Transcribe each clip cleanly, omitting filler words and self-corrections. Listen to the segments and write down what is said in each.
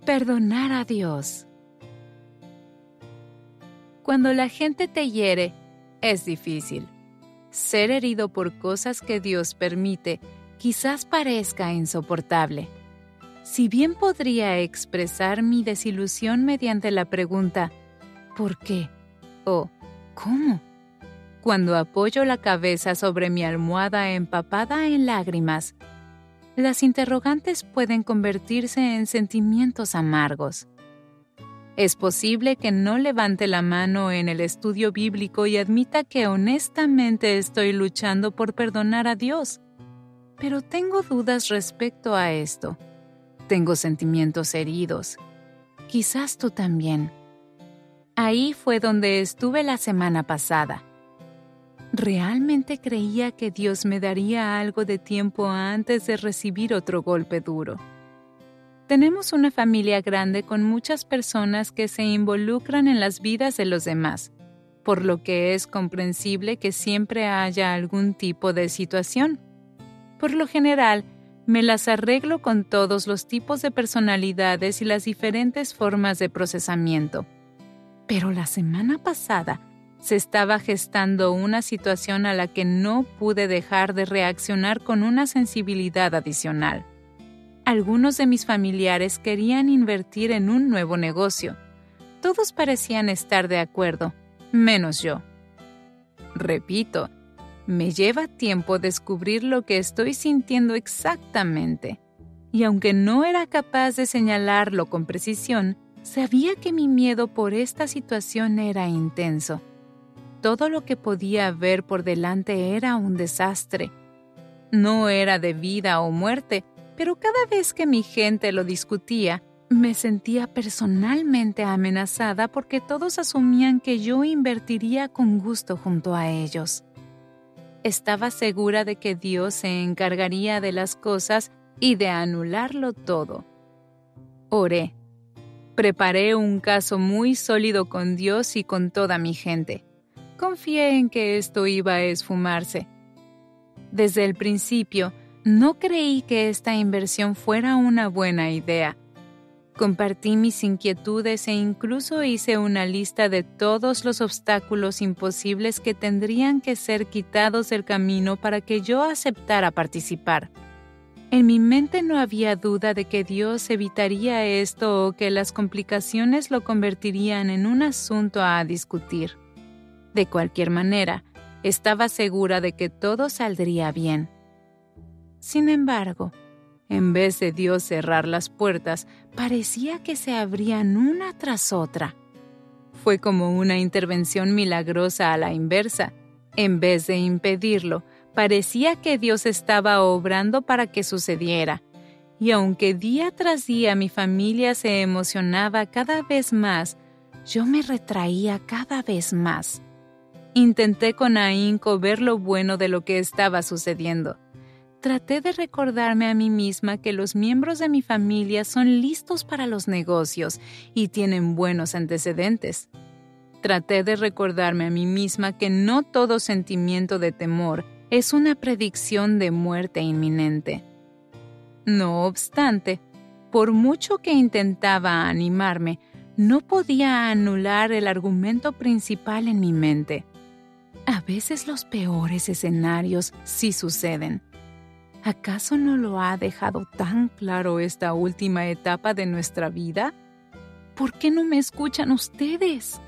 Perdonar a Dios. Cuando la gente te hiere, es difícil. Ser herido por cosas que Dios permite quizás parezca insoportable. Si bien podría expresar mi desilusión mediante la pregunta ¿por qué? O ¿cómo? Cuando apoyo la cabeza sobre mi almohada empapada en lágrimas, las interrogantes pueden convertirse en sentimientos amargos. Es posible que no levante la mano en el estudio bíblico y admita que honestamente estoy luchando por perdonar a Dios. Pero tengo dudas respecto a esto. Tengo sentimientos heridos. Quizás tú también. Ahí fue donde estuve la semana pasada. Realmente creía que Dios me daría algo de tiempo antes de recibir otro golpe duro. Tenemos una familia grande con muchas personas que se involucran en las vidas de los demás, por lo que es comprensible que siempre haya algún tipo de situación. Por lo general, me las arreglo con todos los tipos de personalidades y las diferentes formas de procesamiento. Pero la semana pasada se estaba gestando una situación a la que no pude dejar de reaccionar con una sensibilidad adicional. Algunos de mis familiares querían invertir en un nuevo negocio. Todos parecían estar de acuerdo, menos yo. Repito, me lleva tiempo descubrir lo que estoy sintiendo exactamente. Y aunque no era capaz de señalarlo con precisión, sabía que mi miedo por esta situación era intenso. Todo lo que podía ver por delante era un desastre. No era de vida o muerte, pero cada vez que mi gente lo discutía, me sentía personalmente amenazada porque todos asumían que yo invertiría con gusto junto a ellos. Estaba segura de que Dios se encargaría de las cosas y de anularlo todo. Oré. Preparé un caso muy sólido con Dios y con toda mi gente. Confié en que esto iba a esfumarse. Desde el principio, no creí que esta inversión fuera una buena idea. Compartí mis inquietudes e incluso hice una lista de todos los obstáculos imposibles que tendrían que ser quitados del camino para que yo aceptara participar. En mi mente no había duda de que Dios evitaría esto o que las complicaciones lo convertirían en un asunto a discutir. De cualquier manera, estaba segura de que todo saldría bien. Sin embargo, en vez de Dios cerrar las puertas, parecía que se abrían una tras otra. Fue como una intervención milagrosa a la inversa. En vez de impedirlo, parecía que Dios estaba obrando para que sucediera. Y aunque día tras día mi familia se emocionaba cada vez más, yo me retraía cada vez más. Intenté con ahínco ver lo bueno de lo que estaba sucediendo. Traté de recordarme a mí misma que los miembros de mi familia son listos para los negocios y tienen buenos antecedentes. Traté de recordarme a mí misma que no todo sentimiento de temor es una predicción de muerte inminente. No obstante, por mucho que intentaba animarme, no podía anular el argumento principal en mi mente. A veces los peores escenarios sí suceden. ¿Acaso no lo ha dejado tan claro esta última etapa de nuestra vida? ¿Por qué no me escuchan ustedes?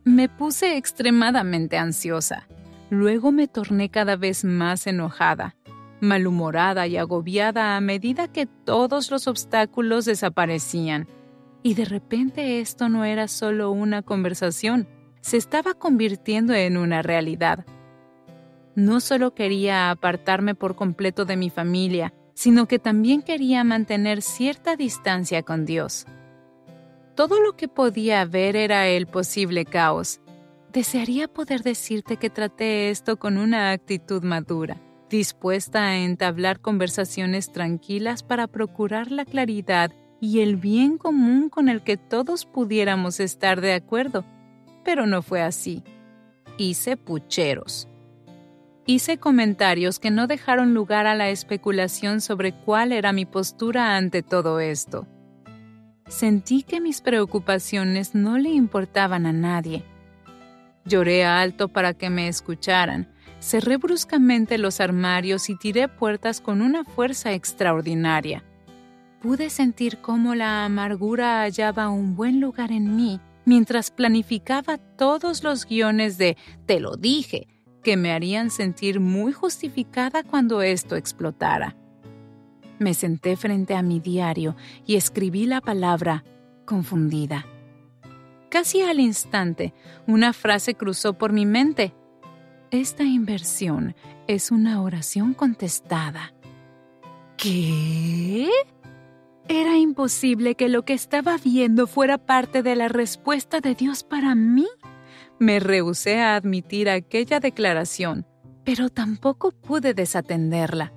Me puse extremadamente ansiosa. Luego me torné cada vez más enojada, malhumorada y agobiada a medida que todos los obstáculos desaparecían. Y de repente esto no era solo una conversación, se estaba convirtiendo en una realidad. No solo quería apartarme por completo de mi familia, sino que también quería mantener cierta distancia con Dios. Todo lo que podía ver era el posible caos. Desearía poder decirte que traté esto con una actitud madura, dispuesta a entablar conversaciones tranquilas para procurar la claridad y el bien común con el que todos pudiéramos estar de acuerdo. Pero no fue así. Hice pucheros. Hice comentarios que no dejaron lugar a la especulación sobre cuál era mi postura ante todo esto. Sentí que mis preocupaciones no le importaban a nadie. Lloré alto para que me escucharan. Cerré bruscamente los armarios y tiré puertas con una fuerza extraordinaria. Pude sentir cómo la amargura hallaba un buen lugar en mí mientras planificaba todos los guiones de «te lo dije», que me harían sentir muy justificada cuando esto explotara. Me senté frente a mi diario y escribí la palabra confundida. Casi al instante, una frase cruzó por mi mente. Esta inversión es una oración contestada. ¿Qué? ¿Era imposible que lo que estaba viendo fuera parte de la respuesta de Dios para mí? Me rehusé a admitir aquella declaración, pero tampoco pude desatenderla.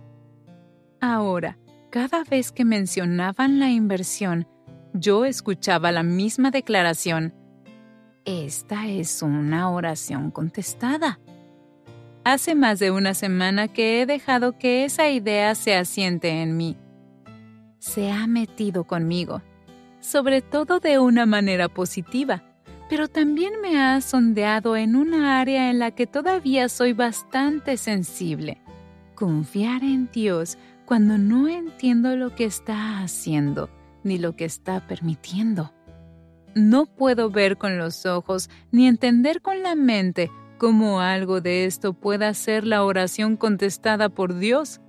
Ahora, cada vez que mencionaban la inversión, yo escuchaba la misma declaración. Esta es una oración contestada. Hace más de una semana que he dejado que esa idea se asiente en mí. Se ha metido conmigo, sobre todo de una manera positiva, pero también me ha sondeado en una área en la que todavía soy bastante sensible. Confiar en Dios cuando no entiendo lo que está haciendo ni lo que está permitiendo. No puedo ver con los ojos ni entender con la mente cómo algo de esto pueda ser la oración contestada por Dios,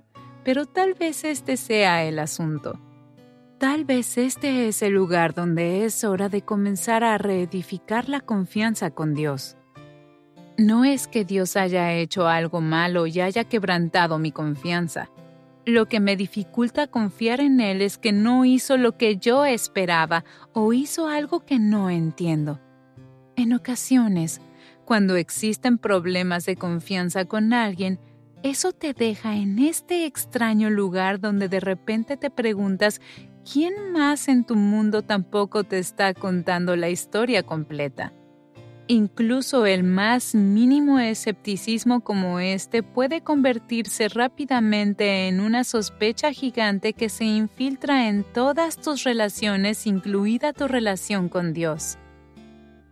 pero tal vez este sea el asunto. Tal vez este es el lugar donde es hora de comenzar a reedificar la confianza con Dios. No es que Dios haya hecho algo malo y haya quebrantado mi confianza. Lo que me dificulta confiar en Él es que no hizo lo que yo esperaba o hizo algo que no entiendo. En ocasiones, cuando existen problemas de confianza con alguien, eso te deja en este extraño lugar donde de repente te preguntas ¿quién más en tu mundo tampoco te está contando la historia completa? Incluso el más mínimo escepticismo como este puede convertirse rápidamente en una sospecha gigante que se infiltra en todas tus relaciones, incluida tu relación con Dios.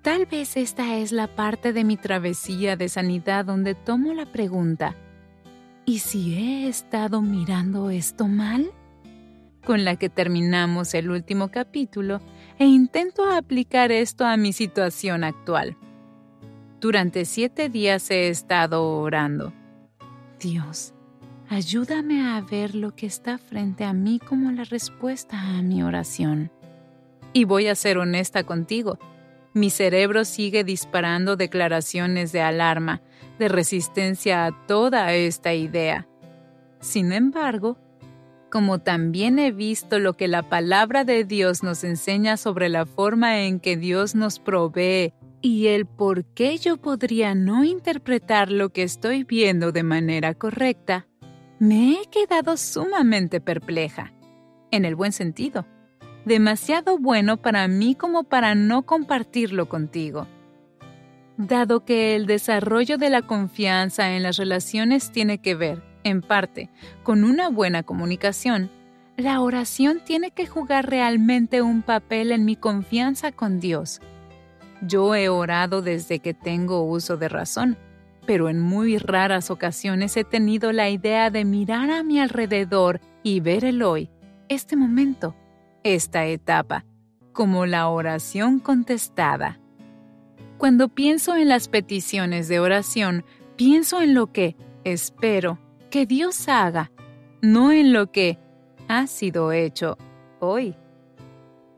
Tal vez esta es la parte de mi travesía de sanidad donde tomo la pregunta, ¿y si he estado mirando esto mal? Con la que terminamos el último capítulo e intento aplicar esto a mi situación actual. Durante 7 días he estado orando. Dios, ayúdame a ver lo que está frente a mí como la respuesta a mi oración. Y voy a ser honesta contigo. Mi cerebro sigue disparando declaraciones de alarma, de resistencia a toda esta idea. Sin embargo, como también he visto lo que la palabra de Dios nos enseña sobre la forma en que Dios nos provee y el por qué yo podría no interpretar lo que estoy viendo de manera correcta, me he quedado sumamente perpleja, en el buen sentido. Demasiado bueno para mí como para no compartirlo contigo. Dado que el desarrollo de la confianza en las relaciones tiene que ver, en parte, con una buena comunicación, la oración tiene que jugar realmente un papel en mi confianza con Dios. Yo he orado desde que tengo uso de razón, pero en muy raras ocasiones he tenido la idea de mirar a mi alrededor y ver el hoy, este momento, esta etapa, como la oración contestada. Cuando pienso en las peticiones de oración, pienso en lo que espero que Dios haga, no en lo que ha sido hecho hoy.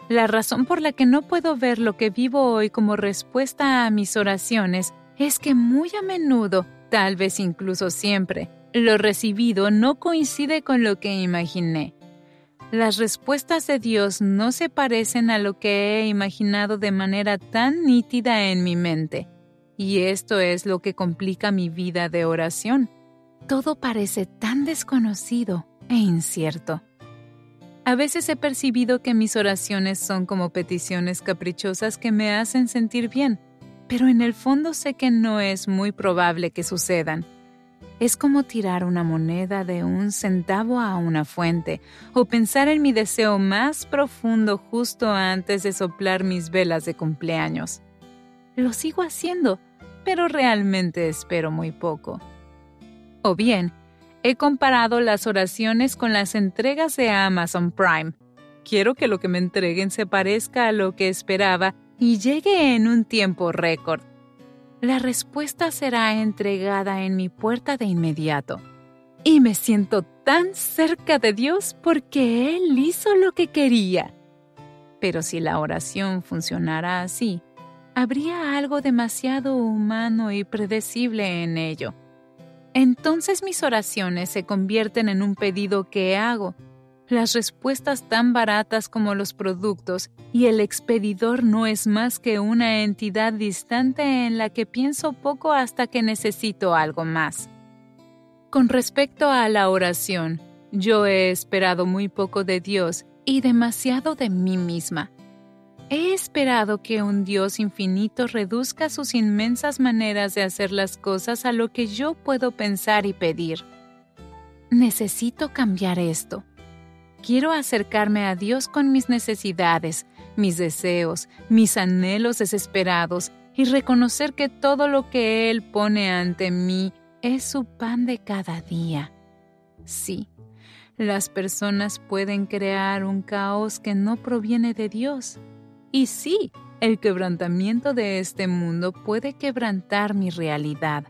La razón por la que no puedo ver lo que vivo hoy como respuesta a mis oraciones es que muy a menudo, tal vez incluso siempre, lo recibido no coincide con lo que imaginé. Las respuestas de Dios no se parecen a lo que he imaginado de manera tan nítida en mi mente, y esto es lo que complica mi vida de oración. Todo parece tan desconocido e incierto. A veces he percibido que mis oraciones son como peticiones caprichosas que me hacen sentir bien, pero en el fondo sé que no es muy probable que sucedan. Es como tirar una moneda de 1 centavo a una fuente, o pensar en mi deseo más profundo justo antes de soplar mis velas de cumpleaños. Lo sigo haciendo, pero realmente espero muy poco. O bien, he comparado las oraciones con las entregas de Amazon Prime. Quiero que lo que me entreguen se parezca a lo que esperaba y llegue en un tiempo récord. La respuesta será entregada en mi puerta de inmediato. Y me siento tan cerca de Dios porque Él hizo lo que quería. Pero si la oración funcionara así, habría algo demasiado humano y predecible en ello. Entonces mis oraciones se convierten en un pedido que hago, las respuestas tan baratas como los productos, y el expedidor no es más que una entidad distante en la que pienso poco hasta que necesito algo más. Con respecto a la oración, yo he esperado muy poco de Dios y demasiado de mí misma. He esperado que un Dios infinito reduzca sus inmensas maneras de hacer las cosas a lo que yo puedo pensar y pedir. Necesito cambiar esto. Quiero acercarme a Dios con mis necesidades, mis deseos, mis anhelos desesperados y reconocer que todo lo que Él pone ante mí es su pan de cada día. Sí, las personas pueden crear un caos que no proviene de Dios. Y sí, el quebrantamiento de este mundo puede quebrantar mi realidad.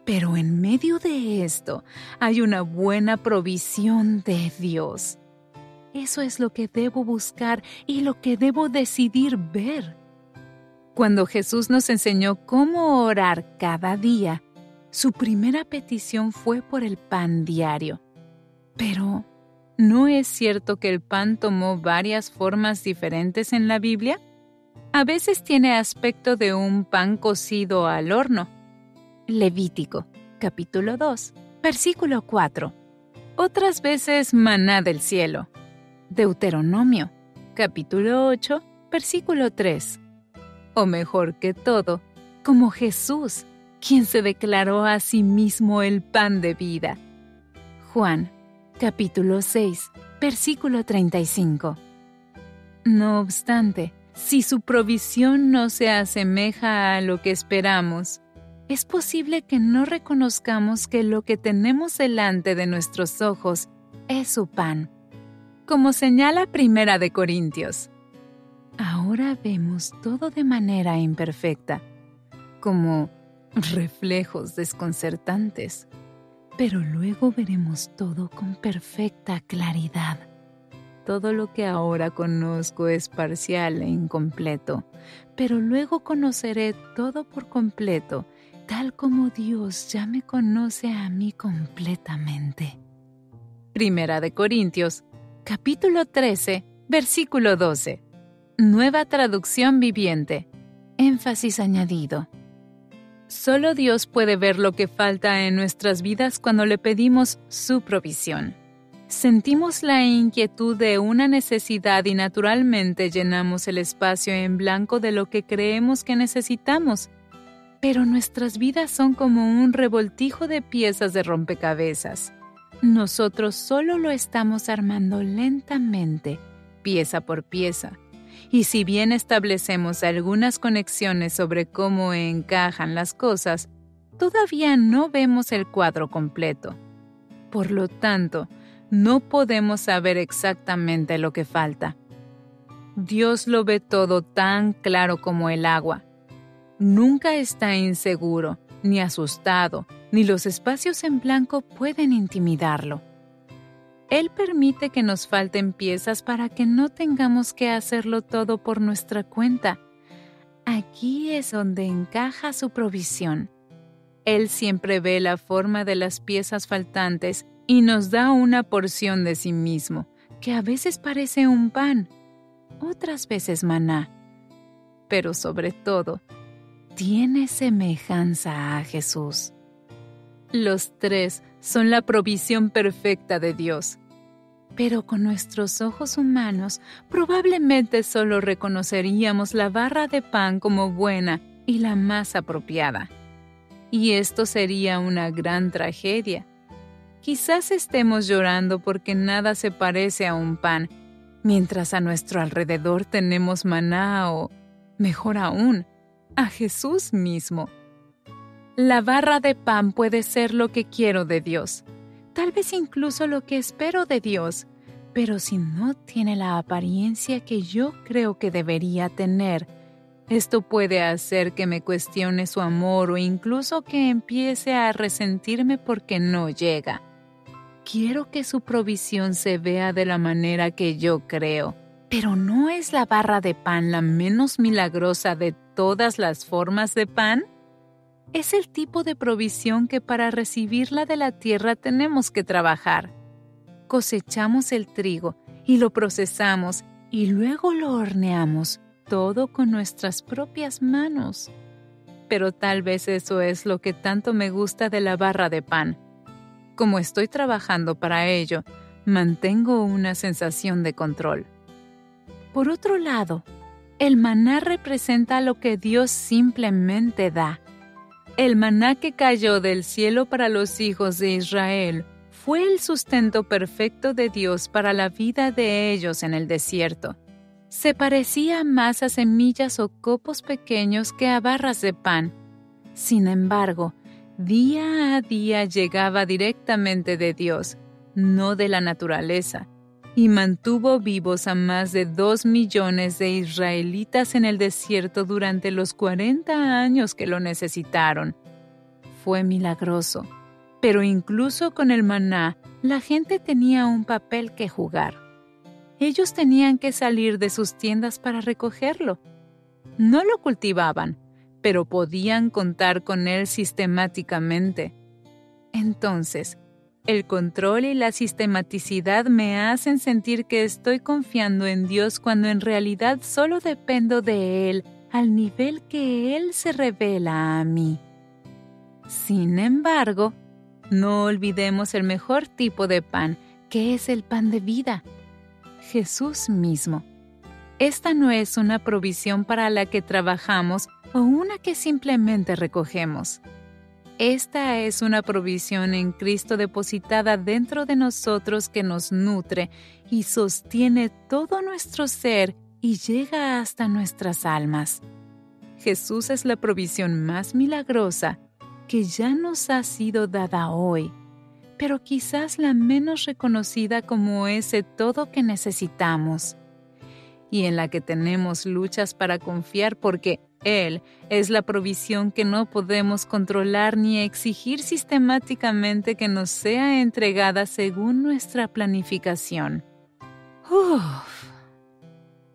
Pero en medio de esto hay una buena provisión de Dios. Eso es lo que debo buscar y lo que debo decidir ver. Cuando Jesús nos enseñó cómo orar cada día, su primera petición fue por el pan diario. Pero, ¿no es cierto que el pan tomó varias formas diferentes en la Biblia? A veces tiene aspecto de un pan cocido al horno. Levítico, capítulo 2, versículo 4. Otras veces maná del cielo. Deuteronomio, capítulo 8, versículo 3. O mejor que todo, como Jesús, quien se declaró a sí mismo el pan de vida. Juan, capítulo 6, versículo 35. No obstante, si su provisión no se asemeja a lo que esperamos, es posible que no reconozcamos que lo que tenemos delante de nuestros ojos es su pan. Como señala 1 Corintios, ahora vemos todo de manera imperfecta, como reflejos desconcertantes, pero luego veremos todo con perfecta claridad. Todo lo que ahora conozco es parcial e incompleto, pero luego conoceré todo por completo, tal como Dios ya me conoce a mí completamente. 1 Corintios, capítulo 13, versículo 12. Nueva traducción viviente. Énfasis añadido. Solo Dios puede ver lo que falta en nuestras vidas cuando le pedimos su provisión. Sentimos la inquietud de una necesidad y naturalmente llenamos el espacio en blanco de lo que creemos que necesitamos. Pero nuestras vidas son como un revoltijo de piezas de rompecabezas. Nosotros solo lo estamos armando lentamente, pieza por pieza. Y si bien establecemos algunas conexiones sobre cómo encajan las cosas, todavía no vemos el cuadro completo. Por lo tanto, no podemos saber exactamente lo que falta. Dios lo ve todo tan claro como el agua. Nunca está inseguro, ni asustado, ni los espacios en blanco pueden intimidarlo. Él permite que nos falten piezas para que no tengamos que hacerlo todo por nuestra cuenta. Aquí es donde encaja su provisión. Él siempre ve la forma de las piezas faltantes y nos da una porción de sí mismo, que a veces parece un pan, otras veces maná. Pero sobre todo, tiene semejanza a Jesús. Los tres son la provisión perfecta de Dios. Pero con nuestros ojos humanos, probablemente solo reconoceríamos la barra de pan como buena y la más apropiada. y esto sería una gran tragedia. Quizás estemos llorando porque nada se parece a un pan, mientras a nuestro alrededor tenemos maná o, mejor aún, a Jesús mismo. La barra de pan puede ser lo que quiero de Dios, tal vez incluso lo que espero de Dios, pero si no tiene la apariencia que yo creo que debería tener, esto puede hacer que me cuestione su amor o incluso que empiece a resentirme porque no llega. Quiero que su provisión se vea de la manera que yo creo, pero ¿no es la barra de pan la menos milagrosa de todas las formas de pan? Es el tipo de provisión que para recibirla de la tierra tenemos que trabajar. Cosechamos el trigo y lo procesamos y luego lo horneamos, todo con nuestras propias manos. Pero tal vez eso es lo que tanto me gusta de la barra de pan. Como estoy trabajando para ello, mantengo una sensación de control. Por otro lado, el maná representa lo que Dios simplemente da. El maná que cayó del cielo para los hijos de Israel fue el sustento perfecto de Dios para la vida de ellos en el desierto. Se parecía más a semillas o copos pequeños que a barras de pan. Sin embargo, día a día llegaba directamente de Dios, no de la naturaleza, y mantuvo vivos a más de 2 millones de israelitas en el desierto durante los 40 años que lo necesitaron. Fue milagroso, pero incluso con el maná, la gente tenía un papel que jugar. Ellos tenían que salir de sus tiendas para recogerlo. No lo cultivaban, pero podían contar con él sistemáticamente. Entonces, el control y la sistematicidad me hacen sentir que estoy confiando en Dios cuando en realidad solo dependo de Él al nivel que Él se revela a mí. Sin embargo, no olvidemos el mejor tipo de pan, que es el pan de vida, Jesús mismo. Esta no es una provisión para la que trabajamos o una que simplemente recogemos. Esta es una provisión en Cristo depositada dentro de nosotros que nos nutre y sostiene todo nuestro ser y llega hasta nuestras almas. Jesús es la provisión más milagrosa que ya nos ha sido dada hoy, pero quizás la menos reconocida como ese todo que necesitamos, y en la que tenemos luchas para confiar porque Él es la provisión que no podemos controlar ni exigir sistemáticamente que nos sea entregada según nuestra planificación.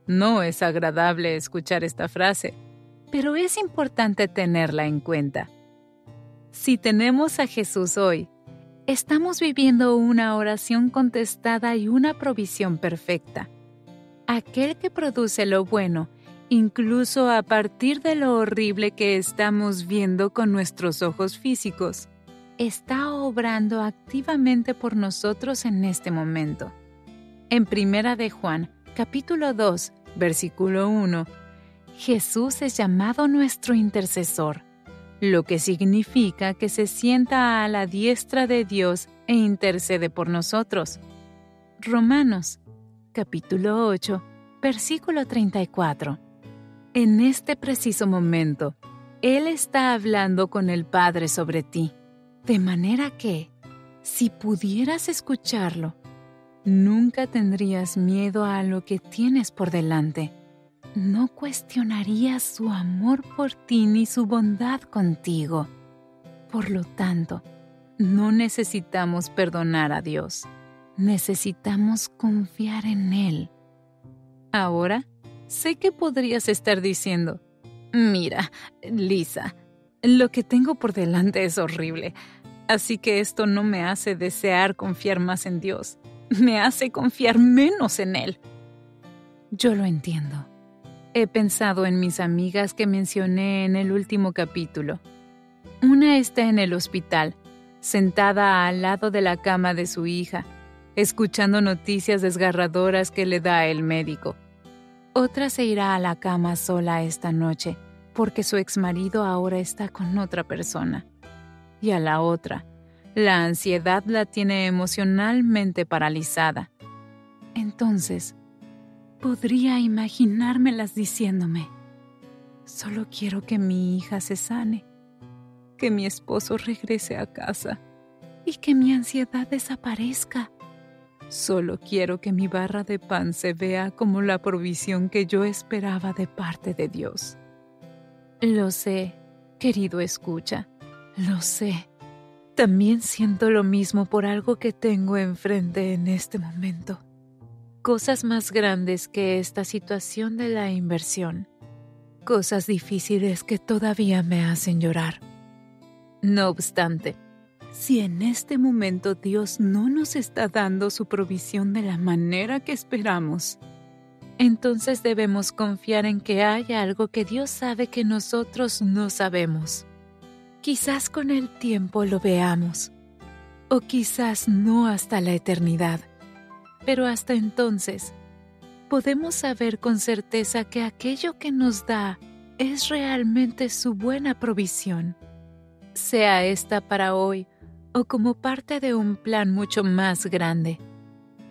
No es agradable escuchar esta frase, pero es importante tenerla en cuenta. Si tenemos a Jesús hoy, estamos viviendo una oración contestada y una provisión perfecta. Aquel que produce lo bueno, incluso a partir de lo horrible que estamos viendo con nuestros ojos físicos, está obrando activamente por nosotros en este momento. En 1 de Juan, capítulo 2, versículo 1, Jesús es llamado nuestro intercesor, lo que significa que se sienta a la diestra de Dios e intercede por nosotros. Romanos, capítulo 8, versículo 34. En este preciso momento, Él está hablando con el Padre sobre ti, de manera que, si pudieras escucharlo, nunca tendrías miedo a lo que tienes por delante. No cuestionarías su amor por ti ni su bondad contigo. Por lo tanto, no necesitamos perdonar a Dios. Necesitamos confiar en Él. Ahora, sé que podrías estar diciendo, mira, Lisa, lo que tengo por delante es horrible, así que esto no me hace desear confiar más en Dios. Me hace confiar menos en Él. Yo lo entiendo. He pensado en mis amigas que mencioné en el último capítulo. Una está en el hospital, sentada al lado de la cama de su hija, escuchando noticias desgarradoras que le da el médico. Otra se irá a la cama sola esta noche, porque su exmarido ahora está con otra persona. y a la otra, la ansiedad la tiene emocionalmente paralizada. Entonces, podría imaginármelas diciéndome: solo quiero que mi hija se sane, que mi esposo regrese a casa y que mi ansiedad desaparezca. Solo quiero que mi barra de pan se vea como la provisión que yo esperaba de parte de Dios. Lo sé, querido escucha, lo sé. También siento lo mismo por algo que tengo enfrente en este momento. Cosas más grandes que esta situación de la inversión. Cosas difíciles que todavía me hacen llorar. No obstante, si en este momento Dios no nos está dando su provisión de la manera que esperamos, entonces debemos confiar en que hay algo que Dios sabe que nosotros no sabemos. Quizás con el tiempo lo veamos, o quizás no hasta la eternidad, pero hasta entonces podemos saber con certeza que aquello que nos da es realmente su buena provisión, sea esta para hoy o como parte de un plan mucho más grande.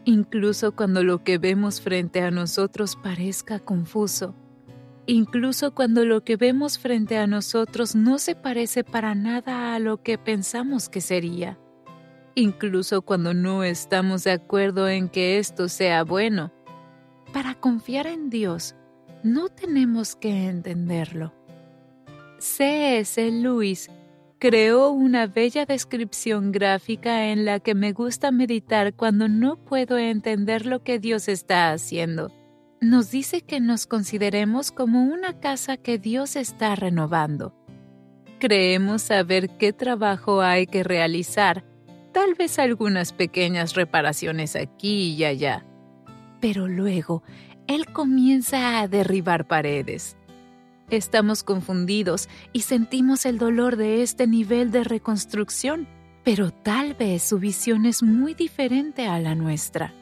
Incluso cuando lo que vemos frente a nosotros parezca confuso, incluso cuando lo que vemos frente a nosotros no se parece para nada a lo que pensamos que sería, incluso cuando no estamos de acuerdo en que esto sea bueno, para confiar en Dios no tenemos que entenderlo. C.S. Lewis creó una bella descripción gráfica en la que me gusta meditar cuando no puedo entender lo que Dios está haciendo. Nos dice que nos consideremos como una casa que Dios está renovando. Creemos saber qué trabajo hay que realizar, tal vez algunas pequeñas reparaciones aquí y allá. Pero luego, Él comienza a derribar paredes. Estamos confundidos y sentimos el dolor de este nivel de reconstrucción, pero tal vez su visión es muy diferente a la nuestra.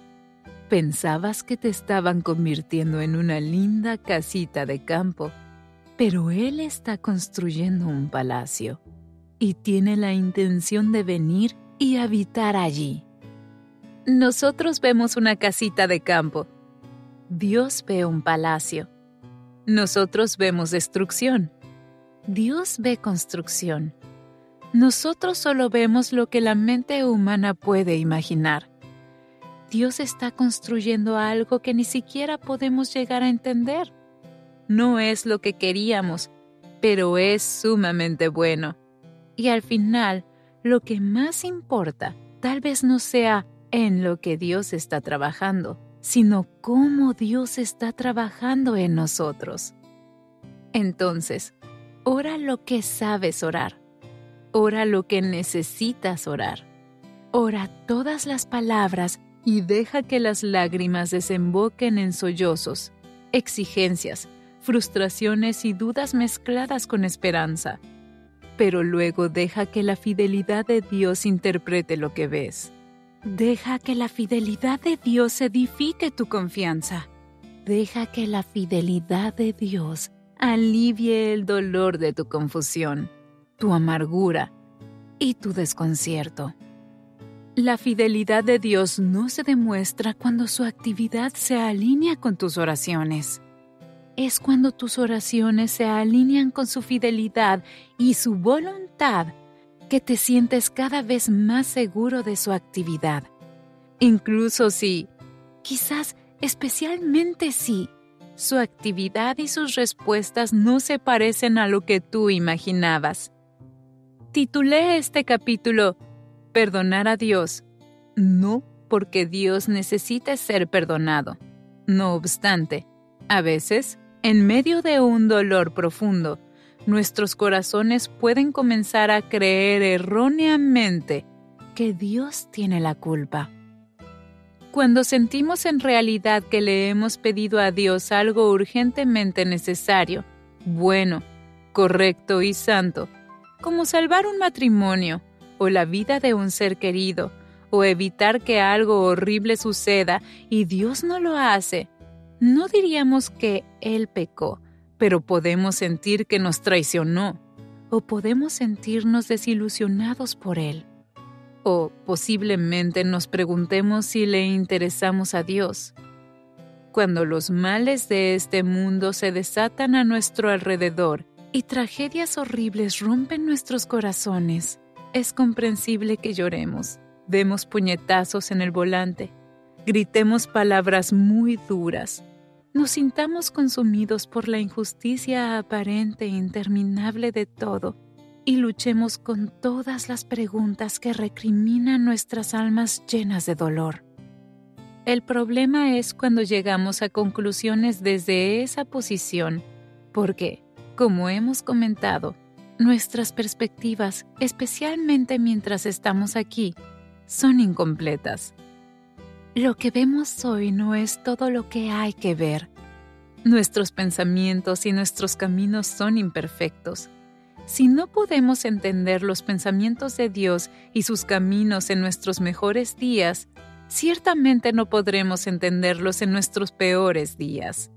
Pensabas que te estaban convirtiendo en una linda casita de campo, pero Él está construyendo un palacio y tiene la intención de venir y habitar allí. Nosotros vemos una casita de campo. Dios ve un palacio. Nosotros vemos destrucción. Dios ve construcción. Nosotros solo vemos lo que la mente humana puede imaginar. Dios está construyendo algo que ni siquiera podemos llegar a entender. No es lo que queríamos, pero es sumamente bueno. Y al final, lo que más importa, tal vez no sea en lo que Dios está trabajando, sino cómo Dios está trabajando en nosotros. Entonces, ora lo que sabes orar. Ora lo que necesitas orar. Ora todas las palabras y deja que las lágrimas desemboquen en sollozos, exigencias, frustraciones y dudas mezcladas con esperanza. Pero luego deja que la fidelidad de Dios interprete lo que ves. Deja que la fidelidad de Dios edifique tu confianza. Deja que la fidelidad de Dios alivie el dolor de tu confusión, tu amargura y tu desconcierto. La fidelidad de Dios no se demuestra cuando su actividad se alinea con tus oraciones. Es cuando tus oraciones se alinean con su fidelidad y su voluntad que te sientes cada vez más seguro de su actividad. Incluso si, quizás especialmente si, su actividad y sus respuestas no se parecen a lo que tú imaginabas. Titulé este capítulo Perdonar a Dios, no porque Dios necesite ser perdonado. No obstante, a veces, en medio de un dolor profundo, nuestros corazones pueden comenzar a creer erróneamente que Dios tiene la culpa. Cuando sentimos en realidad que le hemos pedido a Dios algo urgentemente necesario, bueno, correcto y santo, como salvar un matrimonio, o la vida de un ser querido, o evitar que algo horrible suceda y Dios no lo hace, no diríamos que Él pecó, pero podemos sentir que nos traicionó, o podemos sentirnos desilusionados por Él. O posiblemente nos preguntemos si le interesamos a Dios. Cuando los males de este mundo se desatan a nuestro alrededor y tragedias horribles rompen nuestros corazones, es comprensible que lloremos, demos puñetazos en el volante, gritemos palabras muy duras, nos sintamos consumidos por la injusticia aparente e interminable de todo y luchemos con todas las preguntas que recriminan nuestras almas llenas de dolor. El problema es cuando llegamos a conclusiones desde esa posición, porque, como hemos comentado, nuestras perspectivas, especialmente mientras estamos aquí, son incompletas. Lo que vemos hoy no es todo lo que hay que ver. Nuestros pensamientos y nuestros caminos son imperfectos. Si no podemos entender los pensamientos de Dios y sus caminos en nuestros mejores días, ciertamente no podremos entenderlos en nuestros peores días.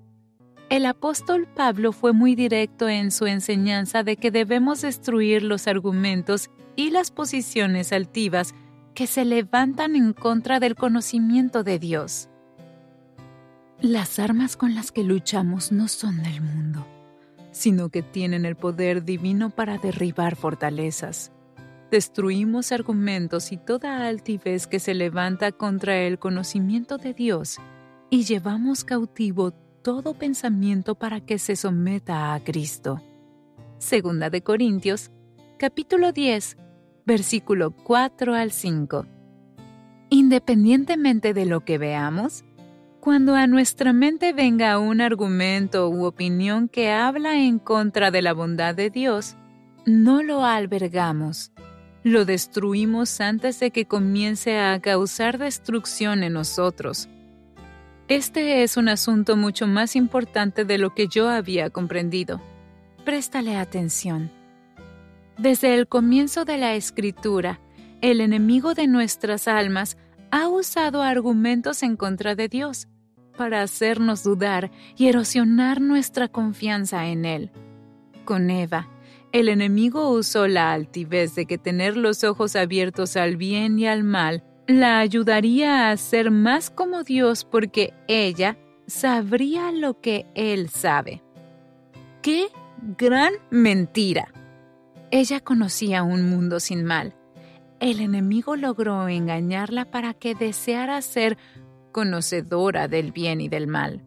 El apóstol Pablo fue muy directo en su enseñanza de que debemos destruir los argumentos y las posiciones altivas que se levantan en contra del conocimiento de Dios. Las armas con las que luchamos no son del mundo, sino que tienen el poder divino para derribar fortalezas. Destruimos argumentos y toda altivez que se levanta contra el conocimiento de Dios y llevamos cautivo todo pensamiento para que se someta a Cristo. Segunda de Corintios, capítulo 10, versículo 4 al 5. Independientemente de lo que veamos, cuando a nuestra mente venga un argumento u opinión que habla en contra de la bondad de Dios, no lo albergamos. Lo destruimos antes de que comience a causar destrucción en nosotros. Este es un asunto mucho más importante de lo que yo había comprendido. Préstale atención. Desde el comienzo de la Escritura, el enemigo de nuestras almas ha usado argumentos en contra de Dios para hacernos dudar y erosionar nuestra confianza en Él. Con Eva, el enemigo usó la altivez de que tener los ojos abiertos al bien y al mal la ayudaría a ser más como Dios porque ella sabría lo que Él sabe. ¡Qué gran mentira! Ella conocía un mundo sin mal. El enemigo logró engañarla para que deseara ser conocedora del bien y del mal.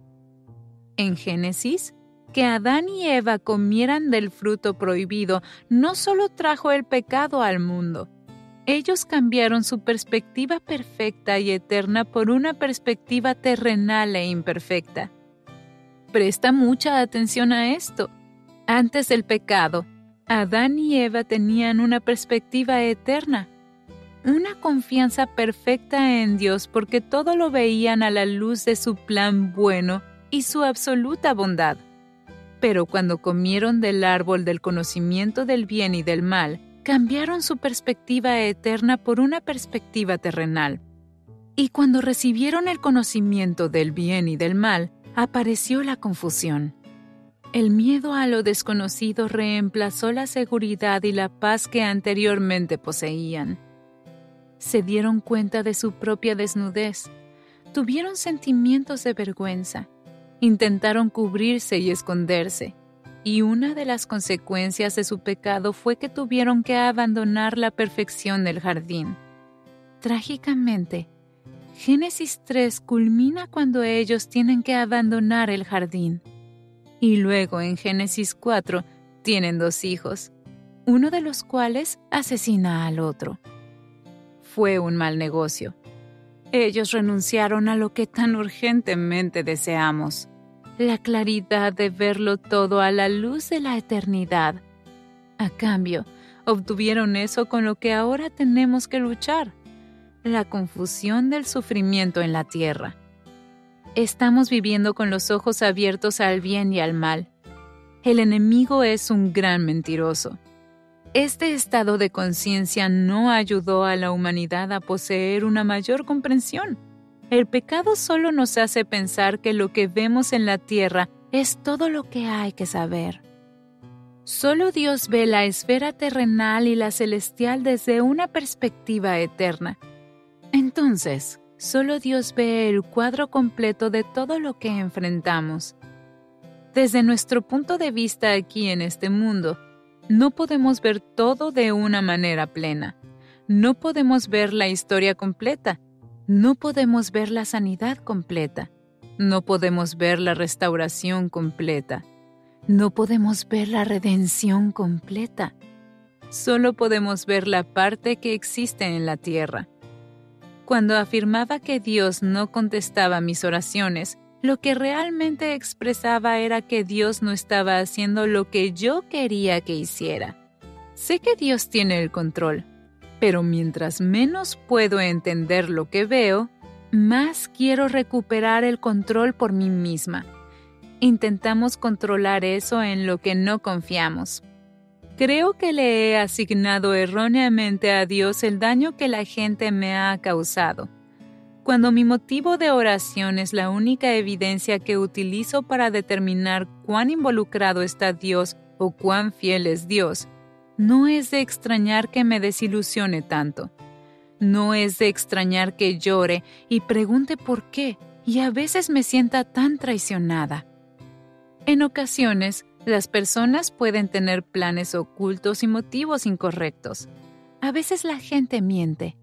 En Génesis, que Adán y Eva comieran del fruto prohibido no solo trajo el pecado al mundo. Ellos cambiaron su perspectiva perfecta y eterna por una perspectiva terrenal e imperfecta. Presta mucha atención a esto. Antes del pecado, Adán y Eva tenían una perspectiva eterna, una confianza perfecta en Dios porque todo lo veían a la luz de su plan bueno y su absoluta bondad. Pero cuando comieron del árbol del conocimiento del bien y del mal, cambiaron su perspectiva eterna por una perspectiva terrenal. Y cuando recibieron el conocimiento del bien y del mal, apareció la confusión. El miedo a lo desconocido reemplazó la seguridad y la paz que anteriormente poseían. Se dieron cuenta de su propia desnudez, tuvieron sentimientos de vergüenza, intentaron cubrirse y esconderse, y una de las consecuencias de su pecado fue que tuvieron que abandonar la perfección del jardín. Trágicamente, Génesis 3 culmina cuando ellos tienen que abandonar el jardín. Y luego en Génesis 4 tienen 2 hijos, uno de los cuales asesina al otro. Fue un mal negocio. Ellos renunciaron a lo que tan urgentemente deseamos, la claridad de verlo todo a la luz de la eternidad. A cambio, obtuvieron eso con lo que ahora tenemos que luchar, la confusión del sufrimiento en la tierra. Estamos viviendo con los ojos abiertos al bien y al mal. El enemigo es un gran mentiroso. Este estado de conciencia no ayudó a la humanidad a poseer una mayor comprensión. El pecado solo nos hace pensar que lo que vemos en la tierra es todo lo que hay que saber. Solo Dios ve la esfera terrenal y la celestial desde una perspectiva eterna. Entonces, solo Dios ve el cuadro completo de todo lo que enfrentamos. Desde nuestro punto de vista aquí en este mundo, no podemos ver todo de una manera plena. No podemos ver la historia completa. No podemos ver la sanidad completa. No podemos ver la restauración completa. No podemos ver la redención completa. Solo podemos ver la parte que existe en la tierra. Cuando afirmaba que Dios no contestaba mis oraciones, lo que realmente expresaba era que Dios no estaba haciendo lo que yo quería que hiciera. Sé que Dios tiene el control, pero mientras menos puedo entender lo que veo, más quiero recuperar el control por mí misma. Intentamos controlar eso en lo que no confiamos. Creo que le he asignado erróneamente a Dios el daño que la gente me ha causado. Cuando mi motivo de oración es la única evidencia que utilizo para determinar cuán involucrado está Dios o cuán fiel es Dios, no es de extrañar que me desilusione tanto. No es de extrañar que llore y pregunte por qué, y a veces me sienta tan traicionada. En ocasiones, las personas pueden tener planes ocultos y motivos incorrectos. A veces la gente miente.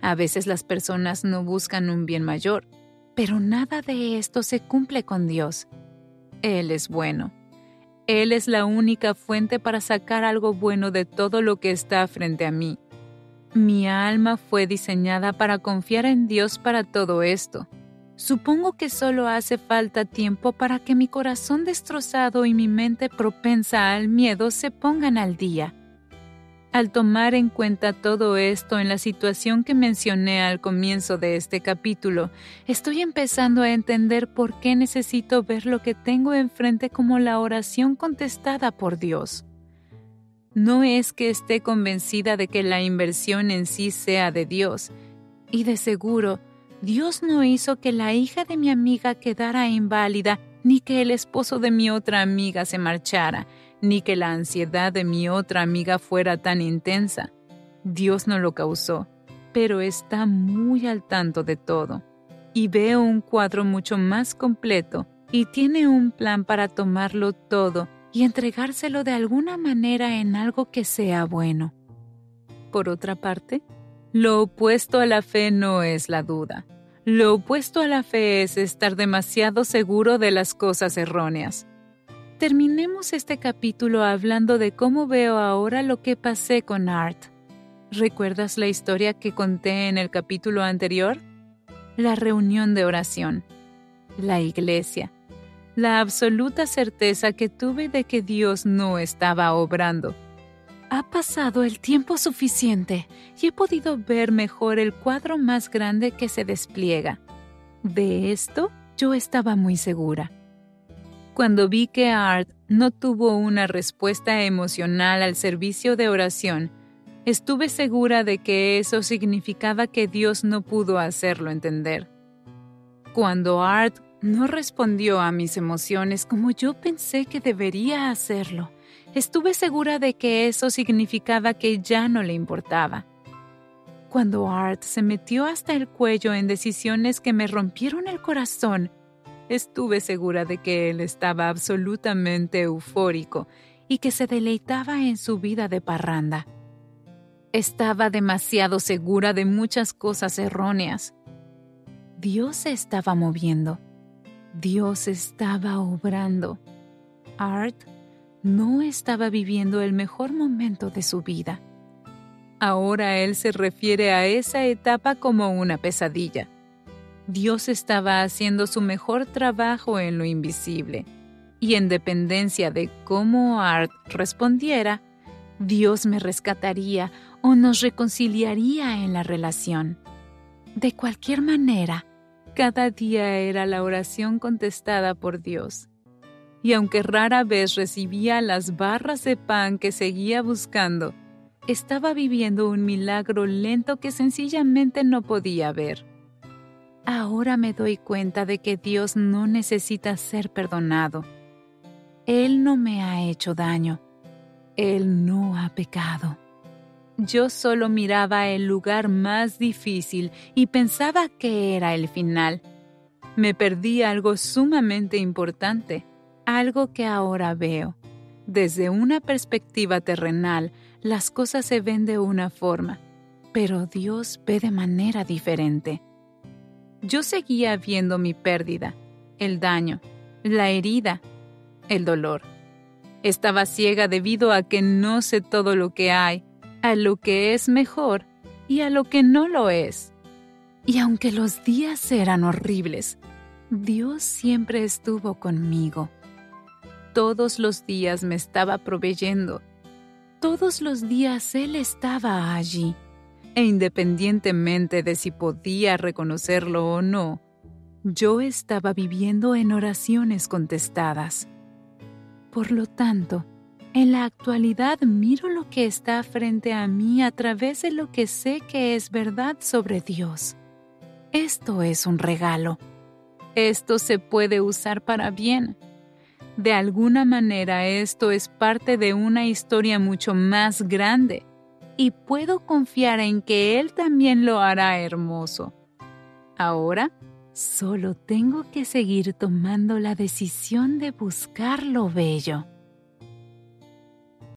A veces las personas no buscan un bien mayor, pero nada de esto se cumple con Dios. Él es bueno. Él es la única fuente para sacar algo bueno de todo lo que está frente a mí. Mi alma fue diseñada para confiar en Dios para todo esto. Supongo que solo hace falta tiempo para que mi corazón destrozado y mi mente propensa al miedo se pongan al día. Al tomar en cuenta todo esto en la situación que mencioné al comienzo de este capítulo, estoy empezando a entender por qué necesito ver lo que tengo enfrente como la oración contestada por Dios. No es que esté convencida de que la inversión en sí sea de Dios, y de seguro, Dios no hizo que la hija de mi amiga quedara inválida, ni que el esposo de mi otra amiga se marchara, ni que la ansiedad de mi otra amiga fuera tan intensa. Dios no lo causó, pero está muy al tanto de todo. Y veo un cuadro mucho más completo y tiene un plan para tomarlo todo y entregárselo de alguna manera en algo que sea bueno. Por otra parte, lo opuesto a la fe no es la duda. Lo opuesto a la fe es estar demasiado seguro de las cosas erróneas. Terminemos este capítulo hablando de cómo veo ahora lo que pasé con Art. ¿Recuerdas la historia que conté en el capítulo anterior? La reunión de oración, la iglesia, la absoluta certeza que tuve de que Dios no estaba obrando. Ha pasado el tiempo suficiente y he podido ver mejor el cuadro más grande que se despliega. De esto yo estaba muy segura. Cuando vi que Art no tuvo una respuesta emocional al servicio de oración, estuve segura de que eso significaba que Dios no pudo hacerlo entender. Cuando Art no respondió a mis emociones como yo pensé que debería hacerlo, estuve segura de que eso significaba que ya no le importaba. Cuando Art se metió hasta el cuello en decisiones que me rompieron el corazón, estuve segura de que él estaba absolutamente eufórico y que se deleitaba en su vida de parranda. Estaba demasiado segura de muchas cosas erróneas. Dios se estaba moviendo. Dios estaba obrando. Art no estaba viviendo el mejor momento de su vida. Ahora él se refiere a esa etapa como una pesadilla. Dios estaba haciendo su mejor trabajo en lo invisible, y en dependencia de cómo Art respondiera, Dios me rescataría o nos reconciliaría en la relación. De cualquier manera, cada día era la oración contestada por Dios. Y aunque rara vez recibía las barras de pan que seguía buscando, estaba viviendo un milagro lento que sencillamente no podía ver. Ahora me doy cuenta de que Dios no necesita ser perdonado. Él no me ha hecho daño. Él no ha pecado. Yo solo miraba el lugar más difícil y pensaba que era el final. Me perdí algo sumamente importante, algo que ahora veo. Desde una perspectiva terrenal, las cosas se ven de una forma, pero Dios ve de manera diferente. Yo seguía viendo mi pérdida, el daño, la herida, el dolor. Estaba ciega debido a que no sé todo lo que hay, a lo que es mejor y a lo que no lo es. Y aunque los días eran horribles, Dios siempre estuvo conmigo. Todos los días me estaba proveyendo. Todos los días Él estaba allí. E independientemente de si podía reconocerlo o no, yo estaba viviendo en oraciones contestadas. Por lo tanto, en la actualidad miro lo que está frente a mí a través de lo que sé que es verdad sobre Dios. Esto es un regalo. Esto se puede usar para bien. De alguna manera esto es parte de una historia mucho más grande y puedo confiar en que Él también lo hará hermoso. Ahora, solo tengo que seguir tomando la decisión de buscar lo bello.